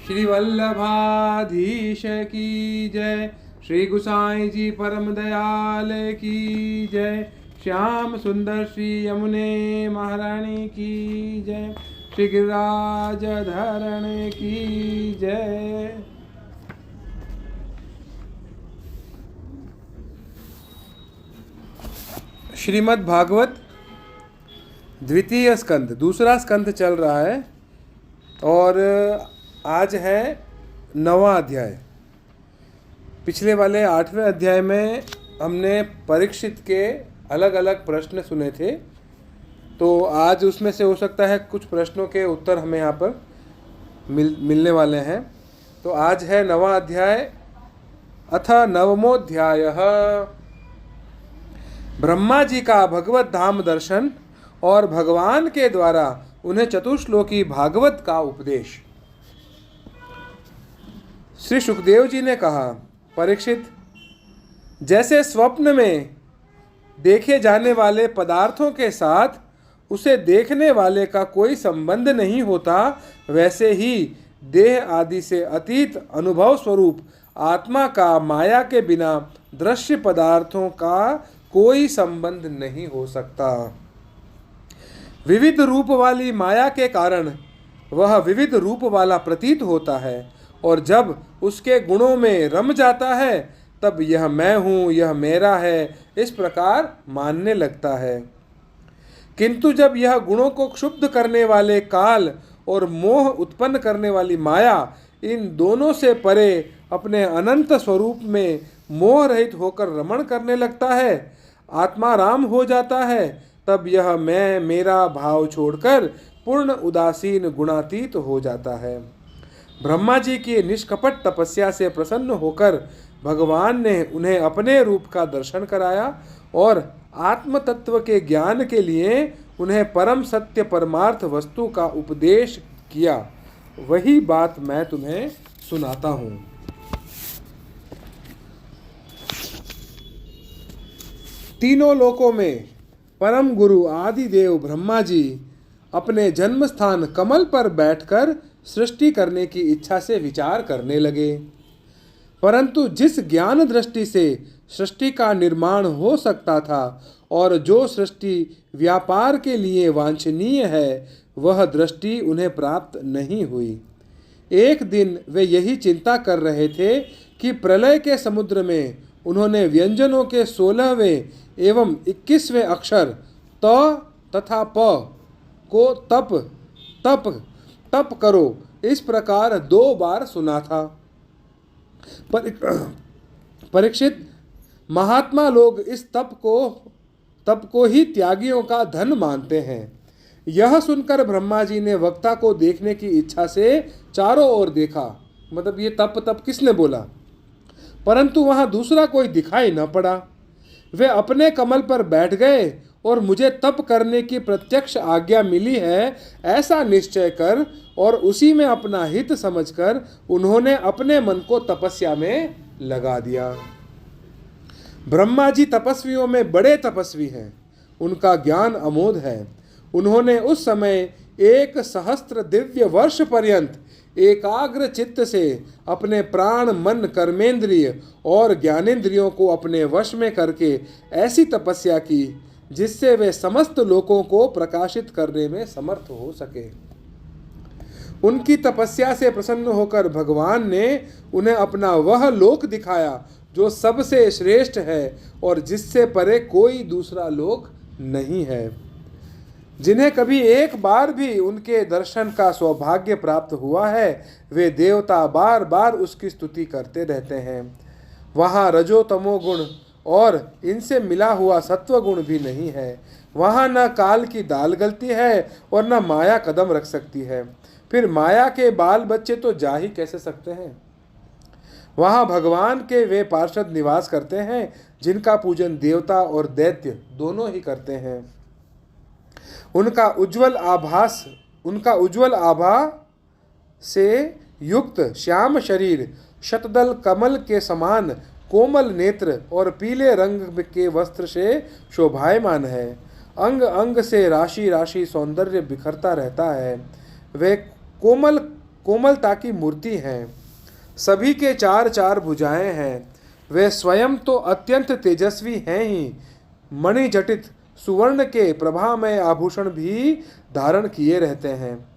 श्री वल्लभाधीश की जय। श्री गुसाई जी परम दयाल की जय। श्याम सुंदर श्री यमुने महारानी की जय। श्री गिरिराज धरण की जय। श्रीमद् भागवत द्वितीय स्कंद, दूसरा स्कंद चल रहा है और आज है 9वां अध्याय। पिछले वाले 8वें अध्याय में हमने परीक्षित के अलग अलग प्रश्न सुने थे, तो आज उसमें से हो सकता है कुछ प्रश्नों के उत्तर हमें यहाँ पर मिलने वाले हैं। तो आज है 9वां अध्याय। अथ 9मोऽध्यायः। ब्रह्मा जी का भगवत धाम दर्शन और भगवान के द्वारा उन्हें चतुश्लोकी भागवत का उपदेश। श्री सुखदेव जी ने कहा, परीक्षित, जैसे स्वप्न में देखे जाने वाले पदार्थों के साथ उसे देखने वाले का कोई संबंध नहीं होता, वैसे ही देह आदि से अतीत अनुभव स्वरूप आत्मा का माया के बिना दृश्य पदार्थों का कोई संबंध नहीं हो सकता। विविध रूप वाली माया के कारण वह विविध रूप वाला प्रतीत होता है, और जब उसके गुणों में रम जाता है तब यह मैं हूँ, यह मेरा है, इस प्रकार मानने लगता है। किंतु जब यह गुणों को क्षुब्ध करने वाले काल और मोह उत्पन्न करने वाली माया इन दोनों से परे अपने अनंत स्वरूप में मोह रहित होकर रमण करने लगता है, आत्माराम हो जाता है, तब यह मैं मेरा भाव छोड़कर पूर्ण उदासीन गुणातीत हो जाता है। ब्रह्मा जी की निष्कपट तपस्या से प्रसन्न होकर भगवान ने उन्हें अपने रूप का दर्शन कराया और आत्म तत्व के ज्ञान के लिए उन्हें परम सत्य परमार्थ वस्तु का उपदेश किया। वही बात मैं तुम्हें सुनाता हूँ। तीनों लोकों में परम गुरु आदि देव ब्रह्मा जी अपने जन्म स्थान कमल पर बैठकर सृष्टि करने की इच्छा से विचार करने लगे, परंतु जिस ज्ञान दृष्टि से सृष्टि का निर्माण हो सकता था और जो सृष्टि व्यापार के लिए वांछनीय है, वह दृष्टि उन्हें प्राप्त नहीं हुई। एक दिन वे यही चिंता कर रहे थे कि प्रलय के समुद्र में उन्होंने व्यंजनों के 16वें एवं 21वें अक्षर त तथा प को तप तप तप करो इस प्रकार 2 बार सुना था। परीक्षित, महात्मा लोग इस तप को ही त्यागियों का धन मानते हैं। यह सुनकर ब्रह्मा जी ने वक्ता को देखने की इच्छा से चारों ओर देखा, मतलब ये तप किसने बोला, परंतु वहां दूसरा कोई दिखाई न पड़ा। वे अपने कमल पर बैठ गए और मुझे तप करने की प्रत्यक्ष आज्ञा मिली है ऐसा निश्चय कर और उसी में अपना हित समझकर उन्होंने अपने मन को तपस्या में लगा दिया। ब्रह्मा जी तपस्वियों में बड़े तपस्वी हैं, उनका ज्ञान अमोघ है। उन्होंने उस समय 1 सहस्त्र दिव्य वर्ष पर्यंत एकाग्र चित्त से अपने प्राण मन कर्मेंद्रिय और ज्ञानेंद्रियों को अपने वश में करके ऐसी तपस्या की जिससे वे समस्त लोकों को प्रकाशित करने में समर्थ हो सके। उनकी तपस्या से प्रसन्न होकर भगवान ने उन्हें अपना वह लोक दिखाया जो सबसे श्रेष्ठ है और जिससे परे कोई दूसरा लोक नहीं है। जिन्हें कभी एक बार भी उनके दर्शन का सौभाग्य प्राप्त हुआ है, वे देवता बार बार उसकी स्तुति करते रहते हैं। वहाँ रजो तमो गुण और इनसे मिला हुआ सत्व गुण भी नहीं है। वहाँ न काल की दाल गलती है और न माया कदम रख सकती है। फिर माया के बाल बच्चे तो जा ही कैसे सकते हैं। वहाँ भगवान के वे पार्षद निवास करते हैं जिनका पूजन देवता और दैत्य दोनों ही करते हैं। उनका उज्ज्वल आभा से युक्त श्याम शरीर, शतदल कमल के समान कोमल नेत्र और पीले रंग के वस्त्र से शोभायमान है। अंग अंग से राशि राशि सौंदर्य बिखरता रहता है। वे कोमलता की मूर्ति हैं। सभी के चार चार भुजाएं हैं। वे स्वयं तो अत्यंत तेजस्वी हैं ही, मणिजटित सुवर्ण के प्रभामय आभूषण भी धारण किए रहते हैं।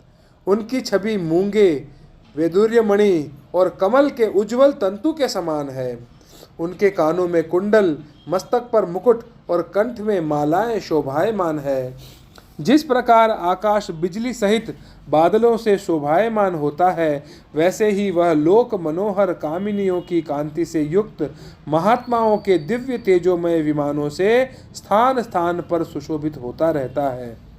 उनकी छवि मूंगे, वैदुर्यमणि और कमल के उज्जवल तंतु के समान है। उनके कानों में कुंडल, मस्तक पर मुकुट और कंठ में मालाएं शोभायमान है। जिस प्रकार आकाश बिजली सहित बादलों से शोभायमान होता है, वैसे ही वह लोक मनोहर कामिनियों की कांति से युक्त महात्माओं के दिव्य तेजोमय विमानों से स्थान स्थान पर सुशोभित होता रहता है।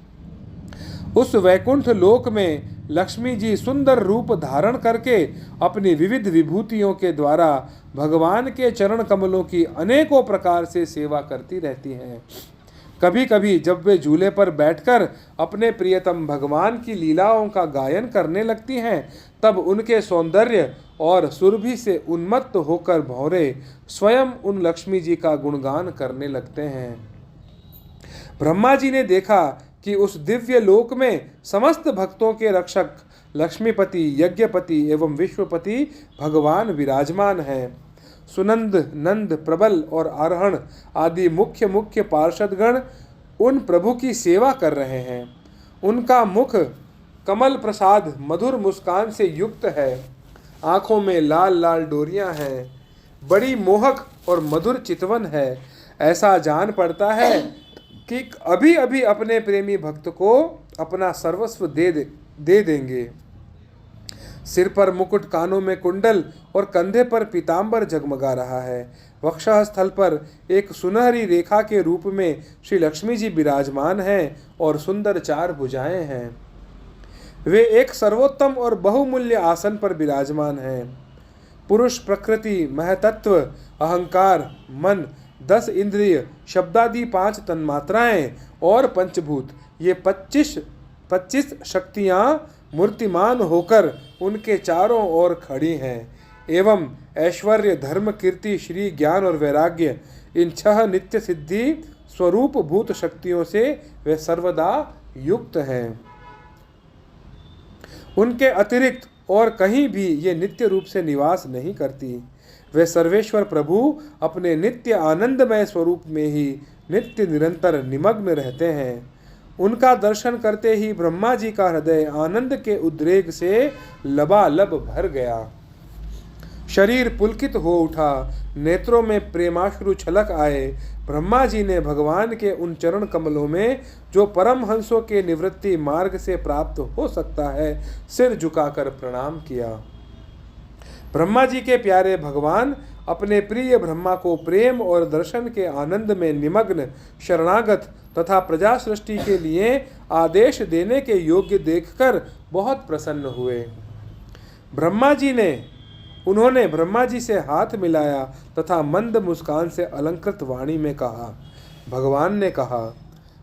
उस वैकुंठ लोक में लक्ष्मी जी सुंदर रूप धारण करके अपनी विविध विभूतियों के द्वारा भगवान के चरण कमलों की अनेकों प्रकार से सेवा करती रहती हैं। कभी कभी जब वे झूले पर बैठकर अपने प्रियतम भगवान की लीलाओं का गायन करने लगती हैं, तब उनके सौंदर्य और सुरभि से उन्मत्त होकर भौरे स्वयं उन लक्ष्मी जी का गुणगान करने लगते हैं। ब्रह्मा जी ने देखा कि उस दिव्य लोक में समस्त भक्तों के रक्षक लक्ष्मीपति, यज्ञपति एवं विश्वपति भगवान विराजमान हैं। सुनंद, नंद, प्रबल और आरोहण आदि मुख्य मुख्य पार्षदगण उन प्रभु की सेवा कर रहे हैं। उनका मुख कमल प्रसाद मधुर मुस्कान से युक्त है। आँखों में लाल लाल डोरियां हैं। बड़ी मोहक और मधुर चितवन है। ऐसा जान पड़ता है कि अभी अभी अपने प्रेमी भक्त को अपना सर्वस्व दे देंगे। सिर पर मुकुट, कानों में कुंडल और कंधे पर पीतांबर जगमगा रहा है। वक्षः स्थल पर एक सुनहरी रेखा के रूप में श्री लक्ष्मी जी विराजमान हैं और सुंदर चार भुजाएं हैं। वे एक सर्वोत्तम और बहुमूल्य आसन पर विराजमान हैं। पुरुष, प्रकृति, महतत्व, अहंकार, मन, 10 इंद्रिय, शब्दादि 5 तन्मात्राएं और पंचभूत, ये 25 शक्तियां मूर्तिमान होकर उनके चारों ओर खड़ी हैं। एवं ऐश्वर्य, धर्म, कीर्ति, श्री, ज्ञान और वैराग्य, इन 6 नित्य सिद्धि स्वरूप भूत शक्तियों से वे सर्वदा युक्त हैं। उनके अतिरिक्त और कहीं भी ये नित्य रूप से निवास नहीं करती। वे सर्वेश्वर प्रभु अपने नित्य आनंदमय स्वरूप में ही नित्य निरंतर निमग्न रहते हैं। उनका दर्शन करते ही ब्रह्मा जी का हृदय आनंद के उद्रेक से लबालब भर गया। शरीर पुलकित हो उठा, नेत्रों में प्रेमाश्रु छलक आए। ब्रह्मा जी ने भगवान के उन चरण कमलों में जो परमहंसों के निवृत्ति मार्ग से प्राप्त हो सकता है, सिर झुकाकर प्रणाम किया। ब्रह्मा जी के प्यारे भगवान अपने प्रिय ब्रह्मा को प्रेम और दर्शन के आनंद में निमग्न, शरणागत तथा प्रजा सृष्टि के लिए आदेश देने के योग्य देखकर बहुत प्रसन्न हुए। उन्होंने ब्रह्मा जी से हाथ मिलाया तथा मंद मुस्कान से अलंकृत वाणी में कहा। भगवान ने कहा,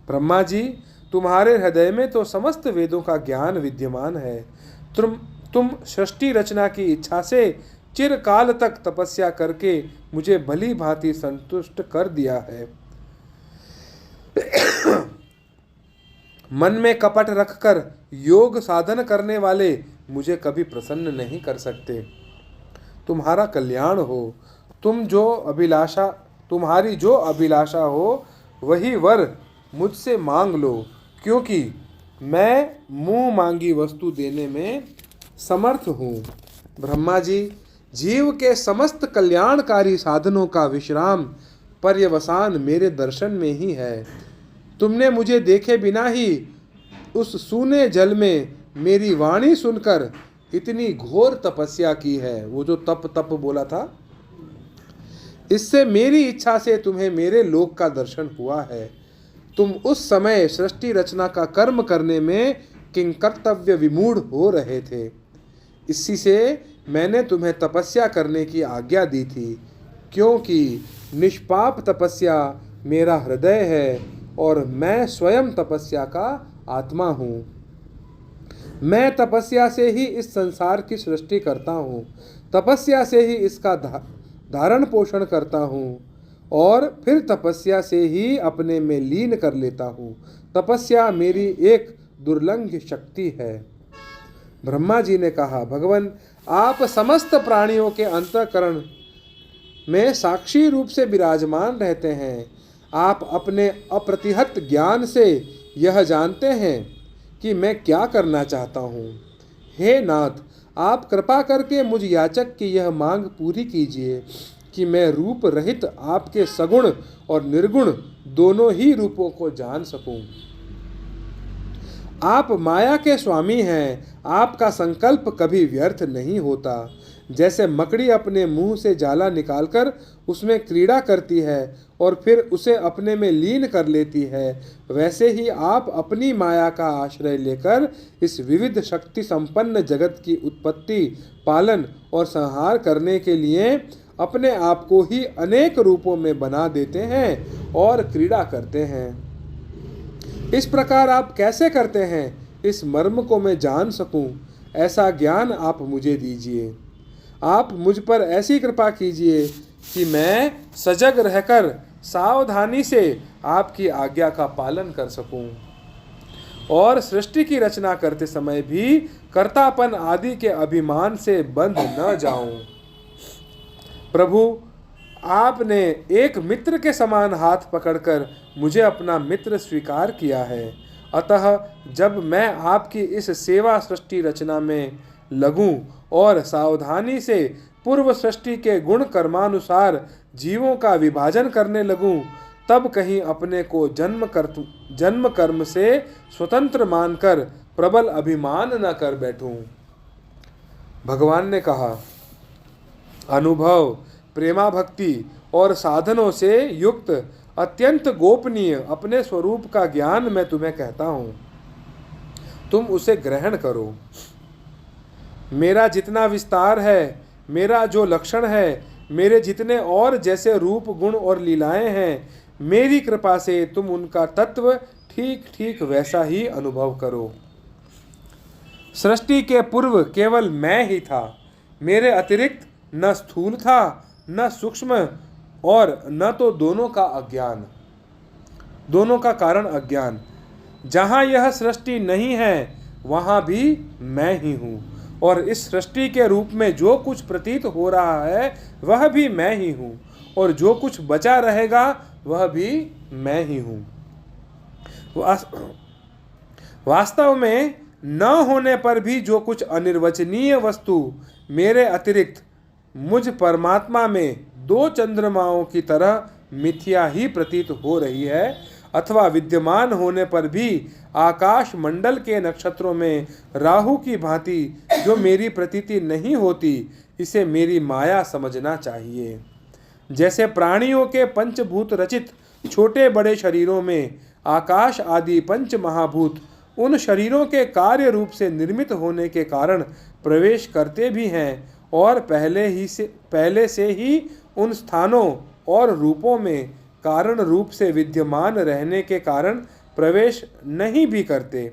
ब्रह्मा जी, तुम्हारे हृदय में तो समस्त वेदों का ज्ञान विद्यमान है। तुम सृष्टि रचना की इच्छा से चिरकाल तक तपस्या करके मुझे भली भांति संतुष्ट कर दिया है। मन में कपट रखकर योग साधन करने वाले मुझे कभी प्रसन्न नहीं कर सकते। तुम्हारा कल्याण हो। तुम्हारी जो अभिलाषा हो वही वर मुझसे मांग लो, क्योंकि मैं मुंह मांगी वस्तु देने में समर्थ हूँ। ब्रह्मा जी, जीव के समस्त कल्याणकारी साधनों का विश्राम पर्यवसान मेरे दर्शन में ही है। तुमने मुझे देखे बिना ही उस सूने जल में मेरी वाणी सुनकर इतनी घोर तपस्या की है। वो जो तप बोला था, इससे मेरी इच्छा से तुम्हें मेरे लोक का दर्शन हुआ है। तुम उस समय सृष्टि रचना का कर्म करने में किंकर्तव्य विमूढ़ हो रहे थे। इसी से मैंने तुम्हें तपस्या करने की आज्ञा दी थी, क्योंकि निष्पाप तपस्या मेरा हृदय है और मैं स्वयं तपस्या का आत्मा हूँ। मैं तपस्या से ही इस संसार की सृष्टि करता हूँ, तपस्या से ही इसका धारण पोषण करता हूँ और फिर तपस्या से ही अपने में लीन कर लेता हूँ। तपस्या मेरी एक दुर्लंघ शक्ति है। ब्रह्मा जी ने कहा, भगवान, आप समस्त प्राणियों के अंतःकरण में साक्षी रूप से विराजमान रहते हैं। आप अपने अप्रतिहत ज्ञान से यह जानते हैं कि मैं क्या करना चाहता हूँ। हे नाथ, आप कृपा करके मुझ याचक की यह मांग पूरी कीजिए कि मैं रूप रहित आपके सगुण और निर्गुण दोनों ही रूपों को जान सकूं। आप माया के स्वामी हैं, आपका संकल्प कभी व्यर्थ नहीं होता। जैसे मकड़ी अपने मुंह से जाला निकालकर उसमें क्रीड़ा करती है और फिर उसे अपने में लीन कर लेती है, वैसे ही आप अपनी माया का आश्रय लेकर इस विविध शक्ति संपन्न जगत की उत्पत्ति, पालन और संहार करने के लिए अपने आप को ही अनेक रूपों में बना देते हैं और क्रीड़ा करते हैं। इस प्रकार आप कैसे करते हैं, इस मर्म को मैं जान सकूं, ऐसा ज्ञान आप मुझे दीजिए। आप मुझ पर ऐसी कृपा कीजिए कि मैं सजग रहकर सावधानी से आपकी आज्ञा का पालन कर सकूं और सृष्टि की रचना करते समय भी कर्तापन आदि के अभिमान से बंध न जाऊं। प्रभु, आपने एक मित्र के समान हाथ पकड़कर मुझे अपना मित्र स्वीकार किया है। अतः जब मैं आपकी इस सेवा सृष्टि रचना में लगूं और सावधानी से पूर्व सृष्टि के गुण कर्मानुसार जीवों का विभाजन करने लगूं, तब कहीं अपने को जन्म कर्म से स्वतंत्र मानकर प्रबल अभिमान न कर बैठूं। भगवान ने कहा, अनुभव, प्रेमा भक्ति और साधनों से युक्त अत्यंत गोपनीय अपने स्वरूप का ज्ञान मैं तुम्हें कहता हूँ, तुम उसे ग्रहण करो। मेरा जितना विस्तार है, मेरा जो लक्षण है, मेरे जितने और जैसे रूप गुण और लीलाएं हैं, मेरी कृपा से तुम उनका तत्व ठीक ठीक वैसा ही अनुभव करो। सृष्टि के पूर्व केवल मैं ही था, मेरे अतिरिक्त न स्थूल था न सूक्ष्म और न तो दोनों का कारण अज्ञान। जहाँ यह सृष्टि नहीं है वहाँ भी मैं ही हूँ और इस सृष्टि के रूप में जो कुछ प्रतीत हो रहा है वह भी मैं ही हूँ और जो कुछ बचा रहेगा वह भी मैं ही हूँ। वास्तव में न होने पर भी जो कुछ अनिर्वचनीय वस्तु मेरे अतिरिक्त मुझ परमात्मा में दो चंद्रमाओं की तरह मिथ्या ही प्रतीत हो रही है, अथवा विद्यमान होने पर भी आकाश मंडल के नक्षत्रों में राहु की भांति जो मेरी प्रतीति नहीं होती, इसे मेरी माया समझना चाहिए। जैसे प्राणियों के पंचभूत रचित छोटे बड़े शरीरों में आकाश आदि पंच महाभूत उन शरीरों के कार्य रूप से निर्मित होने के कारण प्रवेश करते भी हैं और पहले से ही उन स्थानों और रूपों में कारण रूप से विद्यमान रहने के कारण प्रवेश नहीं भी करते,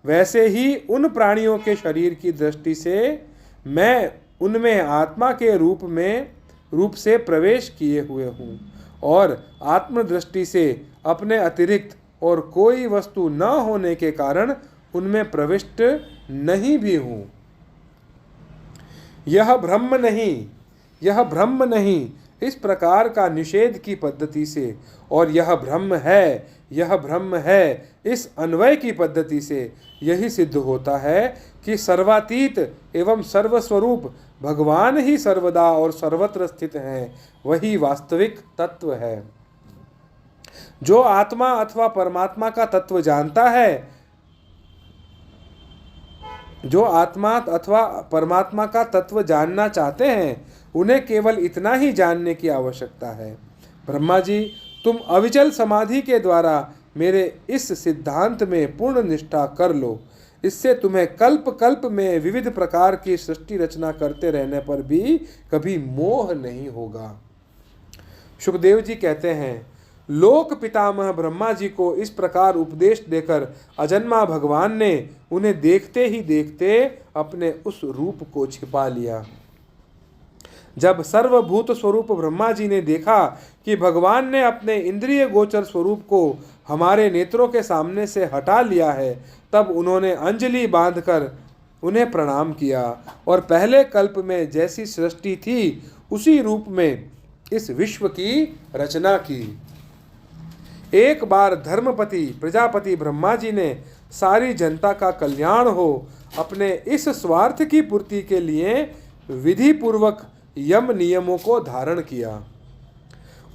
वैसे ही उन प्राणियों के शरीर की दृष्टि से मैं उनमें आत्मा के रूप से प्रवेश किए हुए हूँ और आत्मदृष्टि से अपने अतिरिक्त और कोई वस्तु न होने के कारण उनमें प्रविष्ट नहीं भी हूँ। यह ब्रह्म नहीं, इस प्रकार का निषेध की पद्धति से और यह ब्रह्म है इस अन्वय की पद्धति से यही सिद्ध होता है कि सर्वातीत एवं सर्वस्वरूप भगवान ही सर्वदा और सर्वत्र स्थित हैं, वही वास्तविक तत्व है। जो आत्मा अथवा परमात्मा का तत्व जानता है, जो आत्मा अथवा परमात्मा का तत्व जानना चाहते हैं, उन्हें केवल इतना ही जानने की आवश्यकता है। ब्रह्मा जी, तुम अविचल समाधि के द्वारा मेरे इस सिद्धांत में पूर्ण निष्ठा कर लो। इससे तुम्हें कल्प कल्प में विविध प्रकार की सृष्टि रचना करते रहने पर भी कभी मोह नहीं होगा। सुखदेव जी कहते हैं, लोक पितामह ब्रह्मा जी को इस प्रकार उपदेश देकर अजन्मा भगवान ने उन्हें देखते ही देखते अपने उस रूप को छिपा लिया। जब सर्वभूत स्वरूप ब्रह्मा जी ने देखा कि भगवान ने अपने इंद्रिय गोचर स्वरूप को हमारे नेत्रों के सामने से हटा लिया है, तब उन्होंने अंजलि बांधकर उन्हें प्रणाम किया और पहले कल्प में जैसी सृष्टि थी उसी रूप में इस विश्व की रचना की। एक बार धर्मपति प्रजापति ब्रह्मा जी ने सारी जनता का कल्याण हो अपने इस स्वार्थ की पूर्ति के लिए विधि पूर्वक यम नियमों को धारण किया।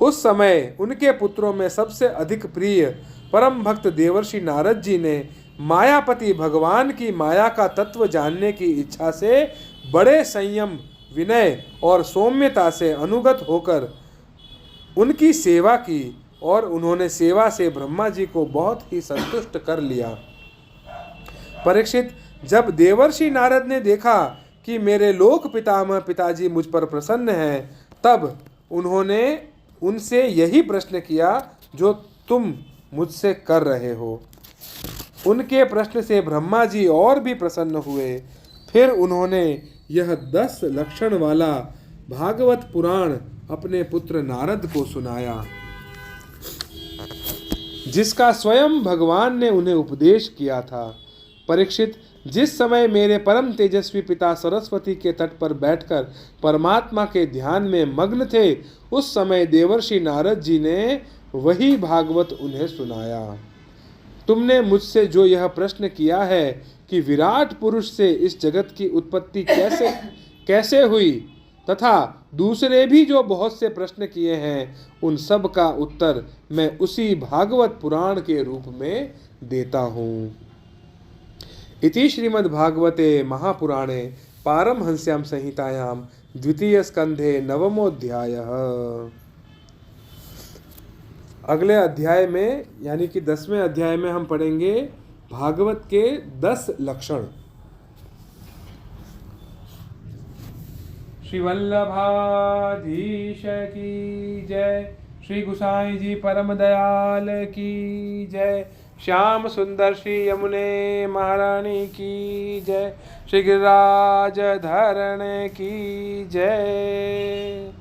उस समय उनके पुत्रों में सबसे अधिक प्रिय परम भक्त देवर्षि नारद जी ने मायापति भगवान की माया का तत्व जानने की इच्छा से बड़े संयम, विनय और सौम्यता से अनुगत होकर उनकी सेवा की और उन्होंने सेवा से ब्रह्मा जी को बहुत ही संतुष्ट कर लिया। परीक्षित, जब देवर्षि नारद ने देखा कि मेरे लोक पितामह पिताजी मुझ पर प्रसन्न हैं, तब उन्होंने उनसे यही प्रश्न किया जो तुम मुझसे कर रहे हो। उनके प्रश्न से ब्रह्मा जी और भी प्रसन्न हुए। फिर उन्होंने यह 10 लक्षण वाला भागवत पुराण अपने पुत्र नारद को सुनाया, जिसका स्वयं भगवान ने उन्हें उपदेश किया था। परीक्षित, जिस समय मेरे परम तेजस्वी पिता सरस्वती के तट पर बैठकर परमात्मा के ध्यान में मग्न थे, उस समय देवर्षि नारद जी ने वही भागवत उन्हें सुनाया। तुमने मुझसे जो यह प्रश्न किया है कि विराट पुरुष से इस जगत की उत्पत्ति कैसे हुई, तथा दूसरे भी जो बहुत से प्रश्न किए हैं, उन सब का उत्तर मैं उसी भागवत पुराण के रूप में देता हूँ। इति श्रीमद्भागवते महापुराणे पारमहंस्यां संहितायां द्वितीय स्कंधे नवमोऽध्यायः। अगले अध्याय में यानी कि 10वें अध्याय में हम पढ़ेंगे भागवत के 10 लक्षण। श्री वल्लभाधीश की जय, श्री गुसाई जी परम दयाल की जय, श्याम सुंदर श्री यमुने महारानी की जय, श्री गिरिराज धरण की जय।